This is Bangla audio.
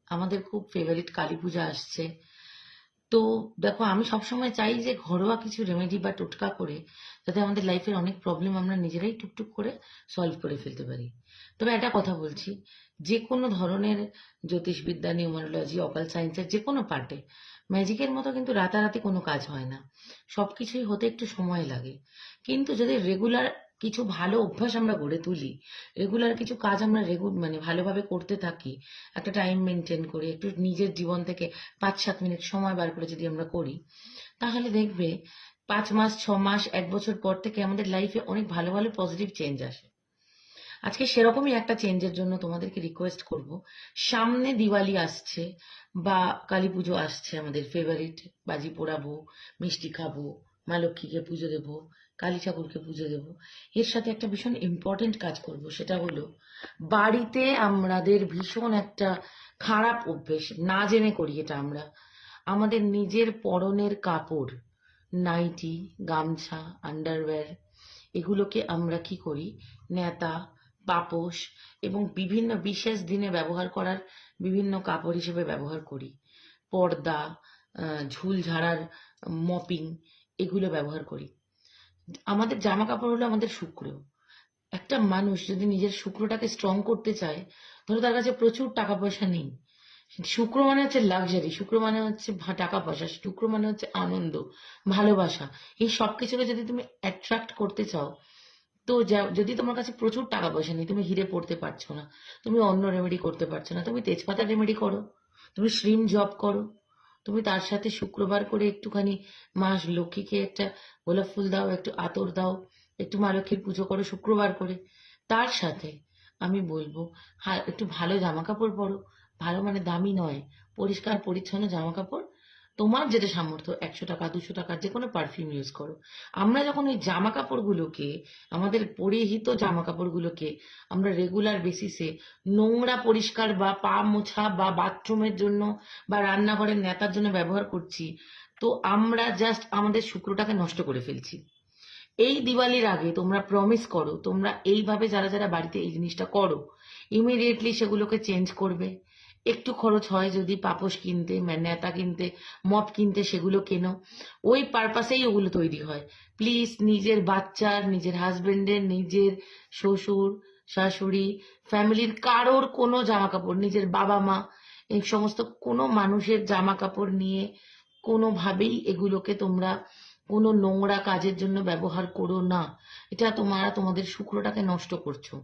আমাদের খুব ফেভারিট কালী পূজা আসছে। তো দেখো, আমি সবসময় চাই যে ঘরোয়া কিছু রেমেডি বা টোটকা করে যাতে আমাদের লাইফের অনেক প্রবলেম আমরা নিজেরাই টুকটুক করে সলভ করে ফেলতে পারি। তবে একটা কথা বলছি, যে কোনো ধরনের জ্যোতিষবিদ্যা, নিউমারোলজি, অকাল্ট সায়েন্সের যে কোনো পার্টে ম্যাজিকের মতো কিন্তু রাতারাতি কোনো কাজ হয় না। সবকিছুই হতে একটু সময় লাগে। কিন্তু যদি রেগুলার কিছু ভালো অভ্যাস আমরা গড়ে তুলি, রেগুলার কিছু কাজ আমরা মানে ভালোভাবে করতে থাকি, একটা টাইম মেনটেন করে একটু নিজের জীবন থেকে 5-7 মিনিট সময় বার করে যদি আমরা করি, তাহলে দেখবে 5 মাস, 6 মাস, 1 বছর পর থেকে আমাদের লাইফে অনেক ভালো ভালো পজিটিভ চেঞ্জ আসে। আজকে সেরকমই একটা চেঞ্জের জন্য তোমাদেরকে রিকোয়েস্ট করব, সামনে দিওয়ালি আসছে বা কালী পুজো আসছে, আমাদের ফেভারিট, বাজি পোড়াবো, মিষ্টি খাবো, মা লক্ষ্মীকে পুজো দেবো, কালী ঠাকুরকে পুজো দেবো। এর সাথে একটা ভীষণ ইম্পর্টেন্ট কাজ করব, সেটা হলো বাড়িতে আমাদের ভীষণ একটা খারাপ অভ্যেস, না জেনে করি এটা আমরা, আমাদের নিজের পরনের কাপড়, নাইটি, গামছা, আন্ডারওয়্যার, এগুলোকে আমরা কি করি, নেতা, পাপোশ এবং বিভিন্ন বিশেষ দিনে ব্যবহার করার বিভিন্ন কাপড় হিসেবে ব্যবহার করি। পর্দা, ঝুল ঝাড়ার মপিং, এগুলো ব্যবহার করি। আমাদের জামা কাপড় হলো আমাদের শুক্র। একটা মানুষ যদি নিজের শুক্রটাকে স্ট্রং করতে চায়, ধরো তার কাছে প্রচুর টাকা পয়সা নেই, শুক্র মানে হচ্ছে লাক্সারি, শুক্র মানে হচ্ছে টাকা পয়সা, শুক্র মানে হচ্ছে আনন্দ, ভালোবাসা, এই সব কিছুকে যদি তুমি অ্যাট্রাক্ট করতে চাও, তো যদি তোমার কাছে প্রচুর টাকা পয়সা নেই, তুমি হিরে পড়তে পারছো না, তুমি অন্য রেমেডি করতে পারছো না, তুমি তেজপাতা রেমেডি করো, তুমি শ্রিম জপ করো, তুমি তার সাথে শুক্রবার করে একটুখানি মা লক্ষ্মীকে একটা গোলাপ ফুল দাও, একটু আতর দাও, একটু মা লক্ষ্মীর পুজো করো শুক্রবার করে। তার সাথে আমি বলবো, হ্যাঁ, একটু ভালো জামা কাপড় পরো, ভালো মানে দামি নয়, পরিষ্কার পরিচ্ছন্ন জামা কাপড়, তোমার যেটা সামর্থ্য, 100 টাকা 200 টাকার যে কোনো পারফিউম ইউজ করো। আমরা যখন ওই জামা কাপড়গুলোকে, আমাদের পরিহিত জামা কাপড়গুলোকে আমরা রেগুলার বেসিসে নোংরা পরিষ্কার বা পা মোছা বা বাথরুমের জন্য বা রান্নাঘরের নেতার জন্য ব্যবহার করছি, তো আমরা জাস্ট আমাদের শুক্রটাকে নষ্ট করে ফেলছি। এই দিওয়ালির আগে তোমরা প্রমিস করো, তোমরা এইভাবে যারা যারা বাড়িতে এই জিনিসটা করো, ইমিডিয়েটলি সেগুলোকে চেঞ্জ করবে। একটু খরচ হয় যদি পাপোশ কিনতে, নেতা কিনতে, মপ কিনতে, সেগুলো কেনো, ওই পারপাসেই ওগুলো তৈরি হয়। প্লিজ নিজের বাচ্চার, নিজের হাজবেন্ডের, নিজের শ্বশুর শাশুড়ি, ফ্যামিলির কারোর কোনো জামা কাপড়, নিজের বাবা মা, এই সমস্ত কোনো মানুষের জামা কাপড় নিয়ে কোনোভাবেই এগুলোকে তোমরা কোনো নোংরা কাজের জন্য ব্যবহার করো না। এটা তোমরা তোমাদের শুক্রটাকে নষ্ট করছো।